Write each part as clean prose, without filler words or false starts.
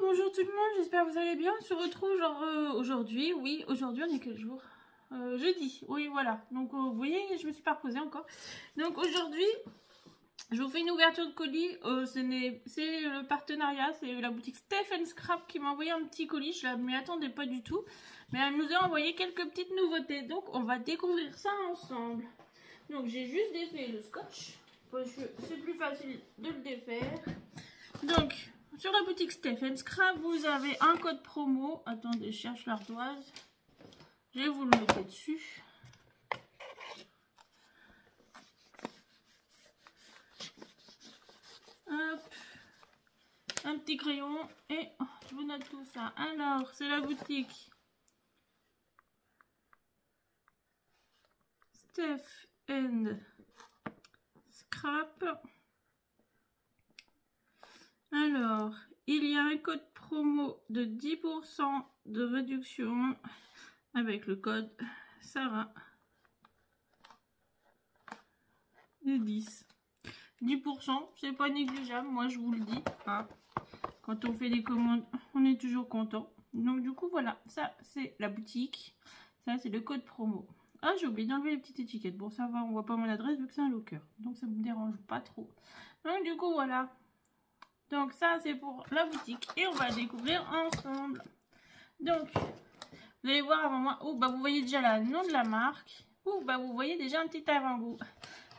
Bonjour tout le monde, j'espère que vous allez bien. On se retrouve aujourd'hui, oui, aujourd'hui on est quel jour? Jeudi, oui voilà. Donc vous voyez, je me suis pas reposée encore. Donc aujourd'hui, je vous fais une ouverture de colis. C'est le partenariat, c'est la boutique Steph & Scrap qui m'a envoyé un petit colis. Je ne m'y attendais pas du tout, mais elle nous a envoyé quelques petites nouveautés. Donc on va découvrir ça ensemble. Donc j'ai juste défait le scotch, parce que c'est plus facile de le défaire. Donc, sur la boutique Steph & Scrap, vous avez un code promo. Attendez, je cherche l'ardoise. Je vais vous le mettre dessus. Hop. Un petit crayon et je vous note tout ça. Alors, c'est la boutique Steph & Scrap. Alors, il y a un code promo de 10% de réduction avec le code Sarah de 10%, c'est pas négligeable, moi je vous le dis. Hein. Quand on fait des commandes, on est toujours content. Donc du coup, voilà, ça c'est la boutique. Ça c'est le code promo. Ah, j'ai oublié d'enlever les petites étiquettes. Bon, ça va, on voit pas mon adresse vu que c'est un locker. Donc ça me dérange pas trop. Donc du coup, voilà. Donc ça c'est pour la boutique et on va découvrir ensemble. Donc vous allez voir à un moment où bah, vous voyez déjà le nom de la marque ou bah, vous voyez déjà un petit avant-goût.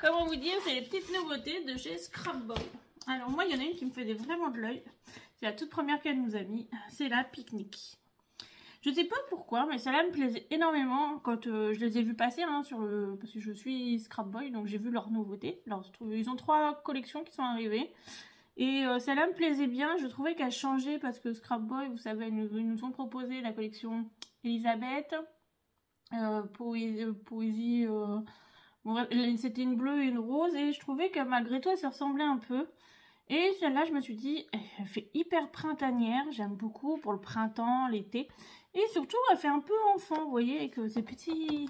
Comment vous dire, c'est les petites nouveautés de chez Scrapboy. Alors moi il y en a une qui me fait vraiment de l'œil. C'est la toute première qu'elle nous a mis, c'est la pique-nique. Je sais pas pourquoi, mais celle-là me plaisait énormément quand je les ai vus passer hein, parce que je suis Scrapboy, donc j'ai vu leurs nouveautés. Alors, ils ont 3 collections qui sont arrivées. Et celle-là me plaisait bien, je trouvais qu'elle changeait parce que Scrapboy, vous savez, ils nous ont proposé la collection Elisabeth, Poésie, bon, c'était une bleue et une rose et je trouvais que malgré tout elle se ressemblait un peu. Et celle-là, je me suis dit, elle fait hyper printanière, j'aime beaucoup pour le printemps, l'été. Et surtout, elle fait un peu enfant, vous voyez, avec ces petits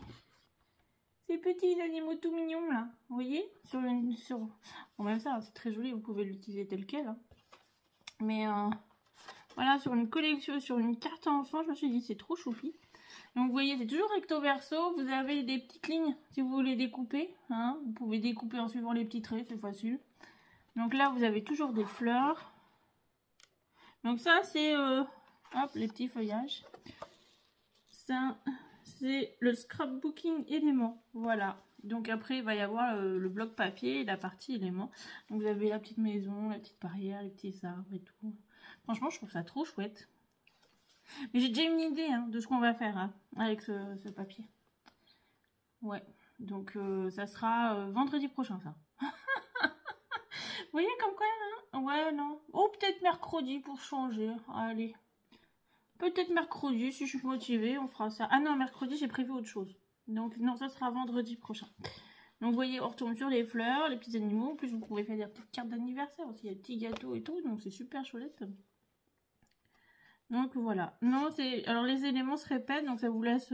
animaux tout mignons là, vous voyez, bon même ça c'est très joli, vous pouvez l'utiliser tel quel hein. Mais voilà, sur une collection, sur une carte enfant, je me suis dit c'est trop choupi. Donc vous voyez, c'est toujours recto verso, vous avez des petites lignes si vous voulez découper hein. Vous pouvez découper en suivant les petits traits, c'est facile. Donc là vous avez toujours des fleurs. Donc ça c'est hop, les petits feuillages. Ça c'est le scrapbooking éléments, voilà. Donc après il va y avoir le bloc papier et la partie éléments. Donc vous avez la petite maison, la petite barrière, les petits arbres et tout. Franchement je trouve ça trop chouette. Mais j'ai déjà une idée hein, de ce qu'on va faire hein, avec ce papier. Ouais, donc ça sera vendredi prochain ça. Vous voyez comme quoi hein. Ouais non. Oh peut-être mercredi pour changer, allez. Peut-être mercredi, si je suis motivée, on fera ça. Ah non, mercredi, j'ai prévu autre chose. Donc, non, ça sera vendredi prochain. Donc, vous voyez, on retourne sur les fleurs, les petits animaux. En plus, vous pouvez faire des petites cartes d'anniversaire aussi. Il y a des petits gâteaux et tout. Donc, c'est super chouette. Donc, voilà. Non, c'est... Alors, les éléments se répètent. Donc, ça vous laisse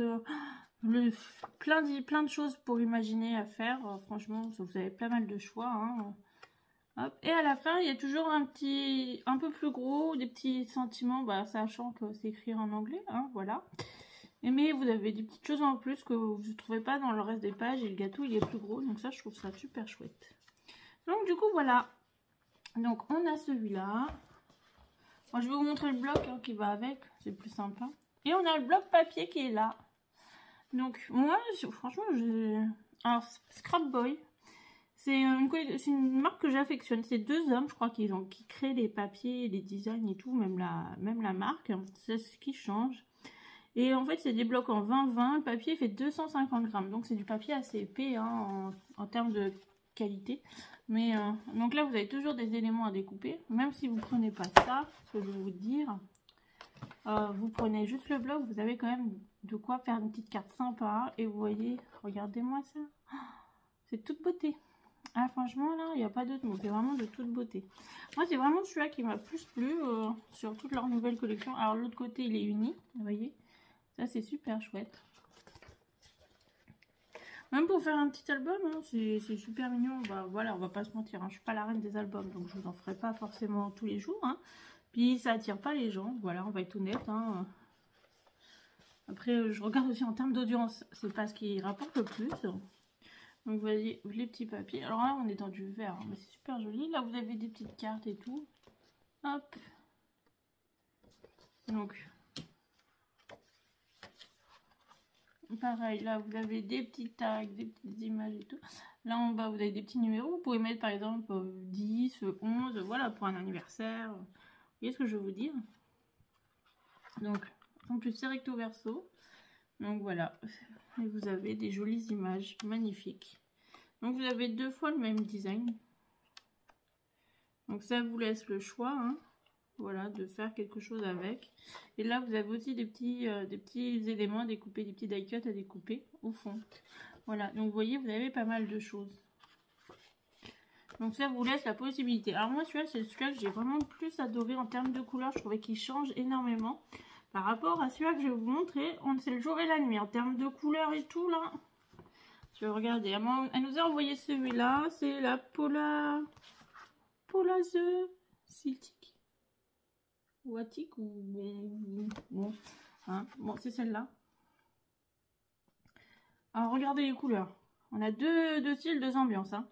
plein de choses pour imaginer à faire. Franchement, vous avez pas mal de choix. Hein. Hop. Et à la fin, il y a toujours un peu plus gros, des petits sentiments, bah, sachant que c'est écrit en anglais, hein, voilà. Mais vous avez des petites choses en plus que vous ne trouvez pas dans le reste des pages, et le gâteau, il est plus gros, donc ça, je trouve ça super chouette. Donc, du coup, voilà. Donc, on a celui-là. Moi, je vais vous montrer le bloc hein, qui va avec, c'est plus sympa. Et on a le bloc papier qui est là. Donc, moi, franchement, alors, Scrapboy. C'est une marque que j'affectionne. C'est 2 hommes, je crois, qui créent les papiers, les designs et tout, même la marque. C'est ce qui change. Et en fait, c'est des blocs en 20-20. Le papier fait 250 grammes. Donc, c'est du papier assez épais hein, en termes de qualité. Mais donc là, vous avez toujours des éléments à découper. Même si vous ne prenez pas ça, ce que je vais vous dire. Vous prenez juste le bloc. Vous avez quand même de quoi faire une petite carte sympa. Et vous voyez, regardez-moi ça. C'est toute beauté. Ah franchement là, il n'y a pas d'autre mot, c'est vraiment de toute beauté. Moi c'est vraiment celui-là qui m'a plus plu sur toute leur nouvelle collection. Alors l'autre côté il est uni, vous voyez. Ça c'est super chouette. Même pour faire un petit album, hein, c'est super mignon. Bah voilà, on va pas se mentir, hein, je suis pas la reine des albums, donc je vous en ferai pas forcément tous les jours. Hein. Puis ça attire pas les gens, voilà, on va être honnête. Hein. Après, je regarde aussi en termes d'audience, c'est pas ce qui rapporte le plus. Donc vous voyez les petits papiers. Alors là, on est dans du vert, mais c'est super joli. Là, vous avez des petites cartes et tout. Hop. Donc, pareil, là, vous avez des petits tags, des petites images et tout. Là, en bas, vous avez des petits numéros. Vous pouvez mettre, par exemple, 10, 11, voilà, pour un anniversaire. Vous voyez ce que je veux vous dire? Donc, en plus, c'est recto verso. Donc, voilà. Et vous avez des jolies images, magnifiques. Donc, vous avez 2 fois le même design. Donc, ça vous laisse le choix, hein. Voilà, de faire quelque chose avec. Et là, vous avez aussi des petits éléments à découper, des petits die cuts à découper au fond. Voilà, donc vous voyez, vous avez pas mal de choses. Donc ça vous laisse la possibilité. Alors moi, celui-là, c'est celui-là que j'ai vraiment le plus adoré en termes de couleur. Je trouvais qu'il change énormément par rapport à celui-là que je vais vous montrer. C'est le jour et la nuit. En termes de couleur et tout, là. Je vais regarder. Elle nous a envoyé celui-là. C'est la Polaz Celtic. Ou Attic ou bon, hein, bon c'est celle-là. Alors regardez les couleurs, on a deux styles, 2 ambiances, hein.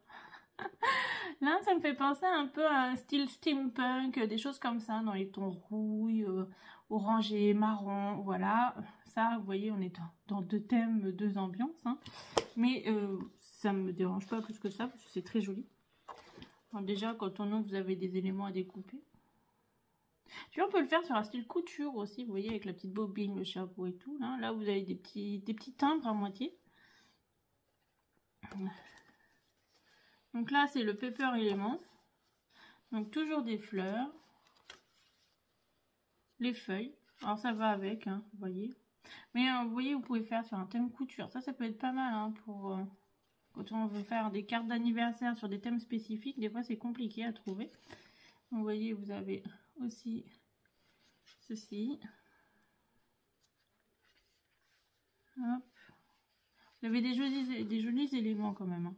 Là ça me fait penser un peu à un style steampunk, des choses comme ça, dans les tons rouille, orangé, marron, voilà. Ça vous voyez, on est dans 2 thèmes, 2 ambiances, hein. Mais ça me dérange pas plus que ça parce que c'est très joli. Alors, déjà quand on ouvre, vous avez des éléments à découper. Puis on peut le faire sur un style couture aussi, vous voyez, avec la petite bobine, le chapeau et tout. Là vous avez des petits timbres à moitié. Donc là, c'est le Paper Element. Donc toujours des fleurs. Les feuilles. Alors ça va avec, hein, vous voyez. Mais vous voyez, vous pouvez faire sur un thème couture. Ça peut être pas mal, hein, pour quand on veut faire des cartes d'anniversaire sur des thèmes spécifiques. Des fois, c'est compliqué à trouver. Donc, vous voyez, vous avez aussi ceci. Hop. Vous avez des jolis éléments quand même, hein.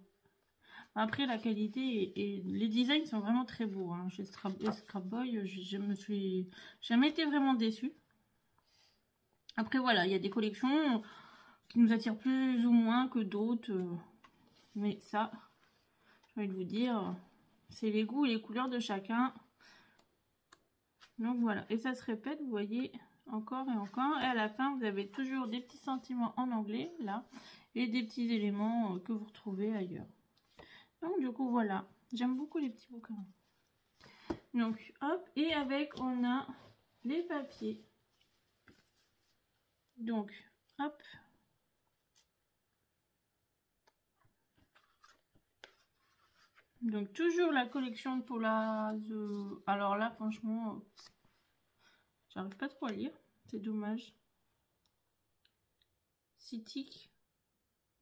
Après, la qualité et les designs sont vraiment très beaux, hein. Chez Scrapboy, je me suis jamais été vraiment déçue. Après, voilà, il y a des collections qui nous attirent plus ou moins que d'autres. Mais ça, j'ai envie de vous dire, c'est les goûts et les couleurs de chacun. Donc voilà, et ça se répète, vous voyez, encore et encore. Et à la fin, vous avez toujours des petits sentiments en anglais, là, et des petits éléments que vous retrouvez ailleurs. Donc du coup, voilà, j'aime beaucoup les petits bouquins. Donc, hop, et avec, on a les papiers. Donc, hop. Donc, toujours la collection de Polaz. Alors là, franchement, j'arrive pas trop à lire. C'est dommage. Citic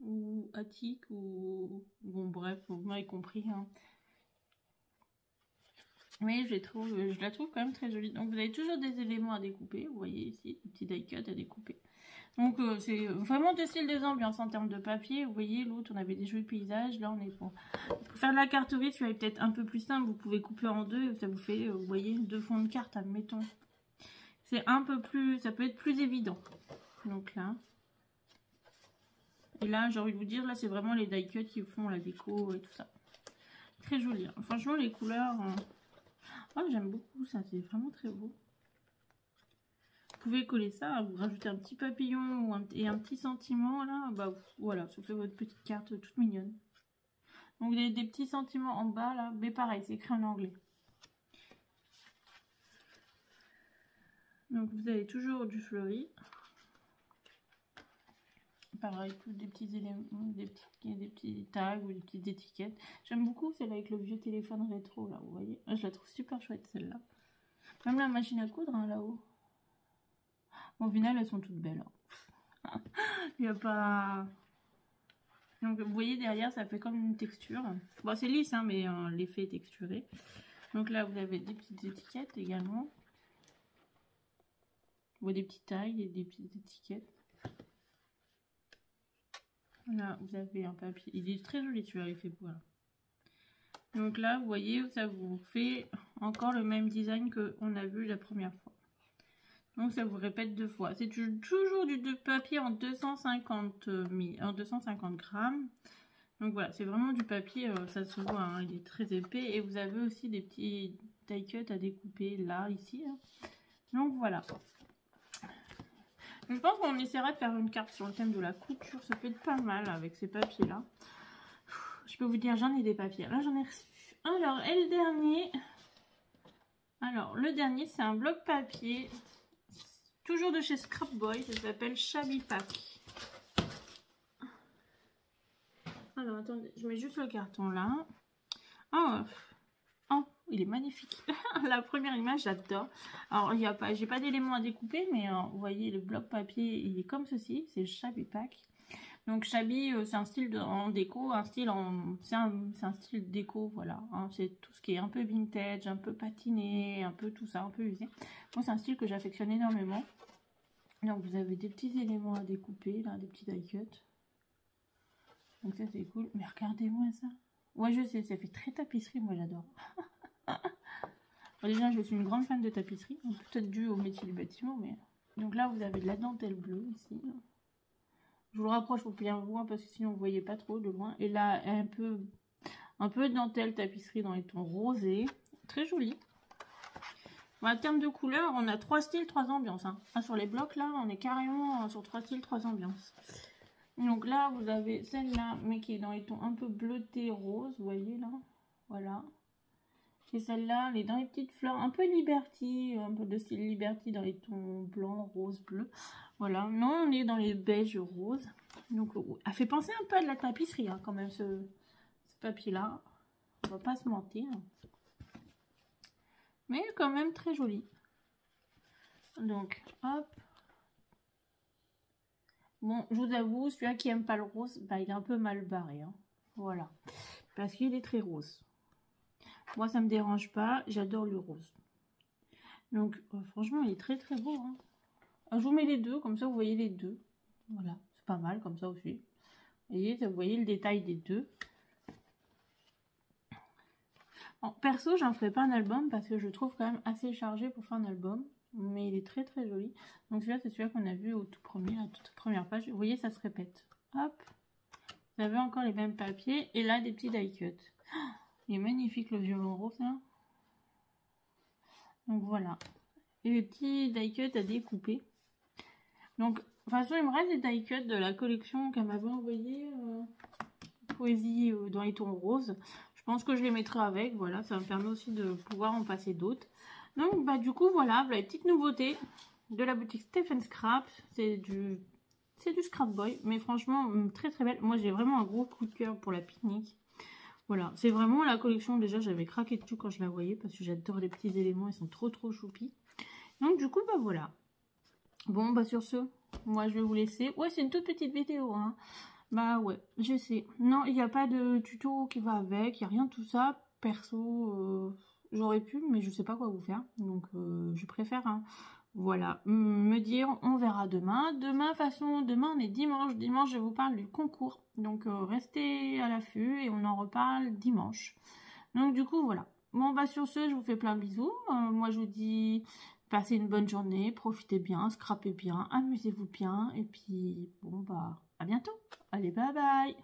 ou Attic ou... Bon, bref, vous m'avez compris, hein. Mais je la trouve quand même très jolie. Donc, vous avez toujours des éléments à découper. Vous voyez ici, des petits die cuts à découper. Donc, c'est vraiment 2 styles, 2 ambiances en termes de papier. Vous voyez, l'autre, on avait des jolis paysages. Là, on est pour faire de la carterie. Tu vas peut-être un peu plus simple. Vous pouvez couper en 2. Ça vous fait, vous voyez, 2 fonds de carte, admettons. C'est un peu plus... Ça peut être plus évident. Donc là. Et là, j'ai envie de vous dire, là, c'est vraiment les die cuts qui font la déco et tout ça. Très joli, hein. Franchement, les couleurs... Oh, j'aime beaucoup ça. C'est vraiment très beau. Vous pouvez coller ça, vous rajoutez un petit papillon et un petit sentiment là, bah voilà, ça fait votre petite carte toute mignonne. Donc vous avez des petits sentiments en bas là, mais pareil, c'est écrit en anglais. Donc vous avez toujours du fleuri. Pareil, des petits éléments, des petits tags ou des petites étiquettes. J'aime beaucoup celle avec le vieux téléphone rétro là, vous voyez. Je la trouve super chouette celle-là. Même la machine à coudre, hein, là-haut. Au final, elles sont toutes belles, hein. Il n'y a pas... Donc, vous voyez, derrière, ça fait comme une texture. Bon, c'est lisse, hein, mais l'effet est texturé. Donc là, vous avez des petites étiquettes également. Bon, des petits tags et des petites étiquettes. Là, vous avez un papier. Il est très joli, celui-là, il fait beau, là. Donc là, vous voyez, ça vous fait encore le même design qu'on a vu la première fois. Donc ça vous répète 2 fois. C'est toujours du papier en 250 grammes. Donc voilà, c'est vraiment du papier, ça se voit, hein, il est très épais. Et vous avez aussi des petits die cuts à découper là, ici. Hein. Donc voilà. Je pense qu'on essaiera de faire une carte sur le thème de la couture. Ça peut être pas mal avec ces papiers-là. Je peux vous dire, j'en ai des papiers. Là, j'en ai reçu. Alors, et le dernier. Alors, le dernier, c'est un bloc papier. Toujours de chez Scrap Boy. Ça s'appelle Shabby Pack. Alors, attendez. Je mets juste le carton là. Oh, il est magnifique. La première image, j'adore. Alors, j'ai pas d'éléments à découper, mais vous voyez, le bloc papier, il est comme ceci. C'est Shabby Pack. Donc Shabby, c'est un style en déco, c'est un style déco, voilà. Hein, c'est tout ce qui est un peu vintage, un peu patiné, un peu tout ça, un peu usé. Moi, c'est un style que j'affectionne énormément. Donc vous avez des petits éléments à découper, là, des petits die cuts. Donc ça, c'est cool. Mais regardez-moi ça. Ouais, je sais, ça fait très tapisserie, moi j'adore. Bon, déjà, je suis une grande fan de tapisserie, peut-être dû au métier du bâtiment, mais... Donc là, vous avez de la dentelle bleue, ici. Je vous le rapproche pour bien voir parce que sinon vous ne voyez pas trop de loin. Et là, un peu de dentelle tapisserie dans les tons rosés. Très joli. Bon, en termes de couleurs, on a 3 styles, 3 ambiances. Hein. Ah, sur les blocs, là, on est carrément sur 3 styles, 3 ambiances. Donc là, vous avez celle-là, mais qui est dans les tons un peu bleuté rose. Vous voyez là. Voilà. Et celle-là, elle est dans les petites fleurs, un peu Liberty, un peu de style Liberty dans les tons blanc, rose, bleu. Voilà, non, on est dans les beiges roses. Donc, elle fait penser un peu à de la tapisserie, hein, quand même, ce papier-là. On va pas se mentir. Mais quand même très joli. Donc, hop. Bon, je vous avoue, celui-là qui aime pas le rose, bah, il est un peu mal barré. Hein. Voilà. Parce qu'il est très rose. Moi, ça me dérange pas. J'adore le rose. Donc, franchement, il est très très beau. Hein. Je vous mets les deux, comme ça vous voyez les deux. Voilà, c'est pas mal comme ça aussi. Vous voyez le détail des deux. Bon, perso, j'en ferai pas un album parce que je trouve quand même assez chargé pour faire un album. Mais il est très très joli. Donc celui-là, c'est celui qu'on a vu au tout premier, la toute première page. Vous voyez, ça se répète. Hop. Vous avez encore les mêmes papiers. Et là, des petits die cuts. Oh, il est magnifique le violon rose là. Donc voilà. Et les petits die cuts à découper. Donc, de toute façon, il me reste des die cuts de la collection qu'elle m'avait envoyé Poésie dans les tons roses. Je pense que je les mettrai avec. Voilà, ça me permet aussi de pouvoir en passer d'autres. Donc, bah, du coup, voilà la petite nouveauté de la boutique Stephen Scrap. C'est du Scrap Boy, mais franchement, très très belle. Moi, j'ai vraiment un gros coup de cœur pour la pique-nique. Voilà, c'est vraiment la collection. Déjà, j'avais craqué dessus quand je la voyais parce que j'adore les petits éléments. Ils sont trop trop choupis. Donc, du coup, bah voilà. Bon, bah sur ce, moi je vais vous laisser. Ouais, c'est une toute petite vidéo, hein. Bah ouais, je sais. Non, il n'y a pas de tuto qui va avec, il n'y a rien de tout ça. Perso, j'aurais pu, mais je sais pas quoi vous faire. Donc, je préfère, hein, voilà, me dire, on verra demain. Demain, demain on est dimanche. Dimanche, je vous parle du concours. Donc, restez à l'affût et on en reparle dimanche. Donc, du coup, voilà. Bon, bah sur ce, je vous fais plein de bisous. Moi, je vous dis... Passez une bonne journée, profitez bien, scrapez bien, amusez-vous bien. Et puis, bon, bah, à bientôt. Allez, bye bye.